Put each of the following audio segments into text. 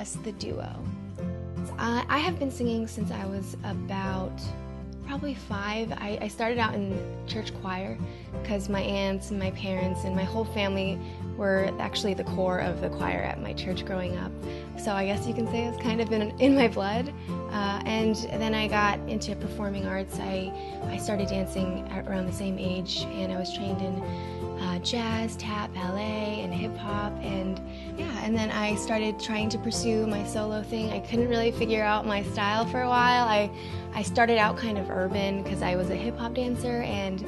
us, the duo. I have been singing since I was about probably 5. I started out in church choir because my aunts and my parents and my whole family were actually the core of the choir at my church growing up. So I guess you can say it's kind of in my blood. And then I got into performing arts. I started dancing around the same age, and I was trained in jazz, tap, ballet, and hip-hop, and then I started trying to pursue my solo thing. I couldn't really figure out my style for a while. I started out kind of urban because I was a hip-hop dancer, and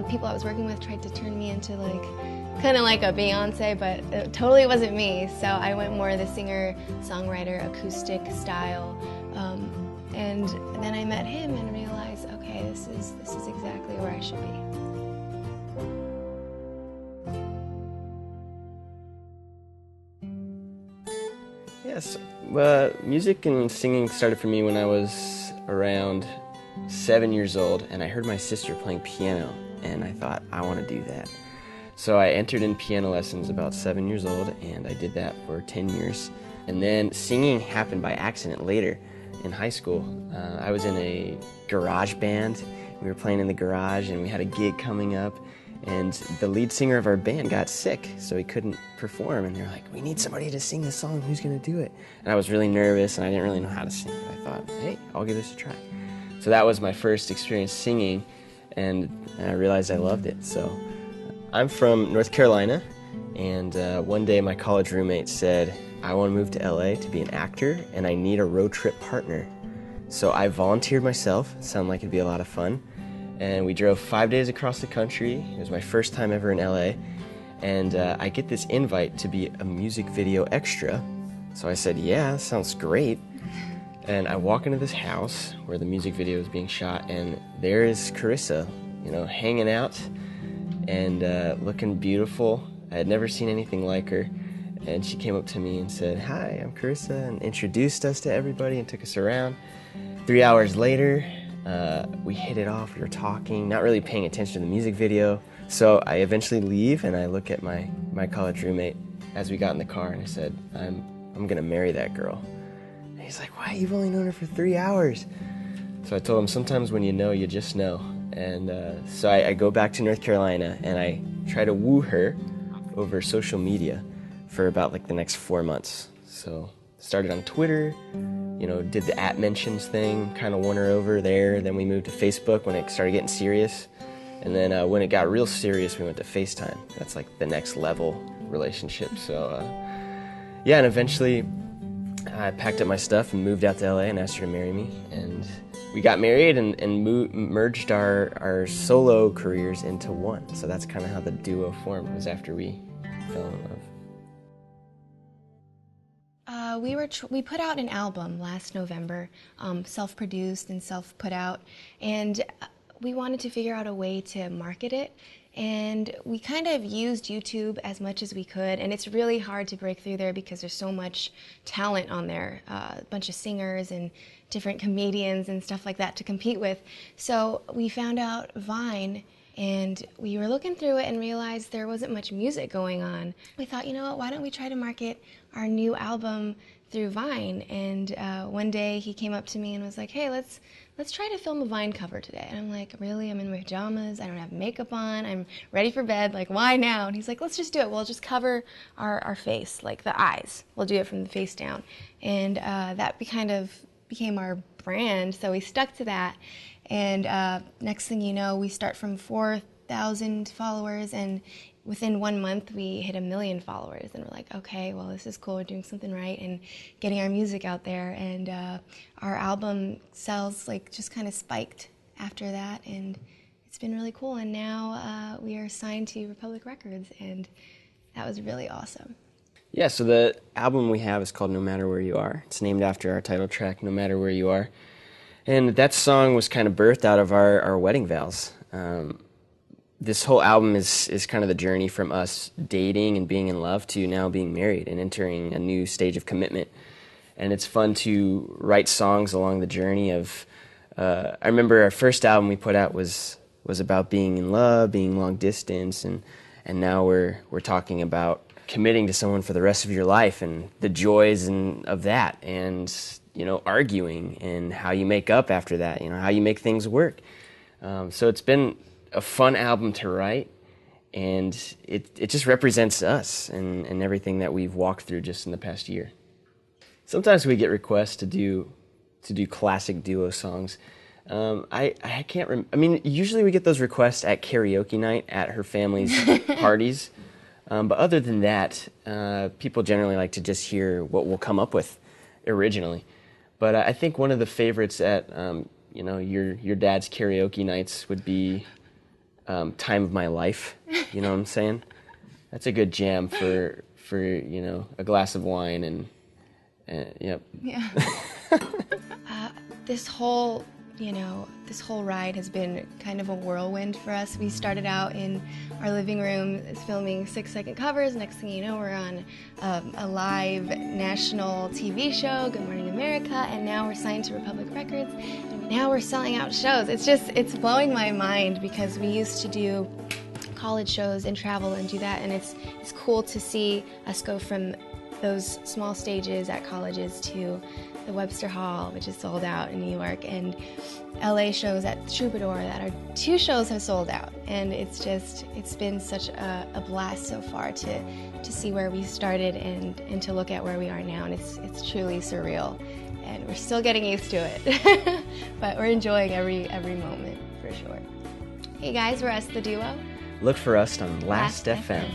people I was working with tried to turn me into kind of like a Beyonce, but it totally wasn't me. So I went more the singer-songwriter acoustic style, and then I met him and realized, okay, this is exactly where I should be. Yes, music and singing started for me when I was around 7 years old, and I heard my sister playing piano, and I thought, I want to do that. So I entered in piano lessons about 7 years old, and I did that for 10 years. And then singing happened by accident later in high school. I was in a garage band. We were playing in the garage, and we had a gig coming up, and the lead singer of our band got sick, so he couldn't perform, and they were like, we need somebody to sing the song, who's going to do it? And I was really nervous, and I didn't really know how to sing, but I thought, hey, I'll give this a try. So that was my first experience singing, and I realized I loved it. So I'm from North Carolina, and one day my college roommate said, I want to move to LA to be an actor, and I need a road trip partner. So I volunteered myself. It sounded like it'd be a lot of fun. And we drove 5 days across the country. It was my first time ever in LA. And I get this invite to be a music video extra. So I said, yeah, sounds great. And I walk into this house where the music video is being shot, and there is Carissa, hanging out and looking beautiful. I had never seen anything like her. And she came up to me and said, hi, I'm Carissa, and introduced us to everybody and took us around. 3 hours later, we hit it off. We were talking, not really paying attention to the music video. So I eventually leave, and I look at my college roommate as we got in the car, and I said, I'm gonna marry that girl. And he's like, why? You've only known her for 3 hours. So I told him, sometimes when you know, you just know. And so I go back to North Carolina, and I try to woo her over social media for about the next 4 months. So started on Twitter, did the @mentions thing, kind of won her over there. Then we moved to Facebook when it started getting serious. And then when it got real serious, we went to FaceTime. That's the next level relationship. So and eventually I packed up my stuff and moved out to LA and asked her to marry me. And we got married and merged our solo careers into one. So that's kind of how the duo formed, was after we fell in love. We put out an album last November, self-produced and self-put out, and we wanted to figure out a way to market it, and we kind of used YouTube as much as we could, and it's really hard to break through there because there's so much talent on there, a bunch of singers and different comedians and stuff like that to compete with. So we found out Vine, and we were looking through it and realized there wasn't much music going on. We thought, why don't we try to market our new album through Vine? And one day he came up to me and was like, hey, let's try to film a Vine cover today. And I'm like, really? I'm in my pajamas, I don't have makeup on, I'm ready for bed, why now? And he's like, let's just do it. We'll just cover our face, the eyes. We'll do it from the face down. And that kind of became our brand, so we stuck to that. And next thing you know, we start from 4,000 followers, and within 1 month we hit 1 million followers. And we're like, okay, well, this is cool, we're doing something right and getting our music out there. And our album sales just kind of spiked after that, and it's been really cool. And now we are signed to Republic Records, and that was really awesome. Yeah, so the album we have is called No Matter Where You Are. It's named after our title track, No Matter Where You Are. And that song was kind of birthed out of our wedding vows. This whole album is kind of the journey from us dating and being in love to now being married and entering a new stage of commitment. And it's fun to write songs along the journey of, I remember our first album we put out was about being in love, being long distance, and now we're talking about committing to someone for the rest of your life and the joys of that, and arguing and how you make up after that, how you make things work. So it's been a fun album to write, and it just represents us and everything that we've walked through just in the past year. Sometimes we get requests to do classic duo songs. I can't I mean, usually we get those requests at karaoke night at her family's parties. But other than that, people generally like to just hear what we'll come up with originally. But I think one of the favorites at your dad's karaoke nights would be "Time of My Life." You know what I'm saying? That's a good jam for a glass of wine and yep. Yeah. This whole ride has been kind of a whirlwind for us. We started out in our living room filming 6-second covers. Next thing you know, we're on a live national TV show, Good Morning America, and now we're signed to Republic Records, and now we're selling out shows. It's blowing my mind, because we used to do college shows and travel and do that, and it's cool to see us go from those small stages at colleges to the Webster Hall, which is sold out in New York, and LA shows at Troubadour that are 2 shows have sold out, and it's been such a blast so far to see where we started and to look at where we are now, and it's truly surreal, and we're still getting used to it, but we're enjoying every moment for sure. Hey guys, we're us, the duo. Look for us on Last.fm.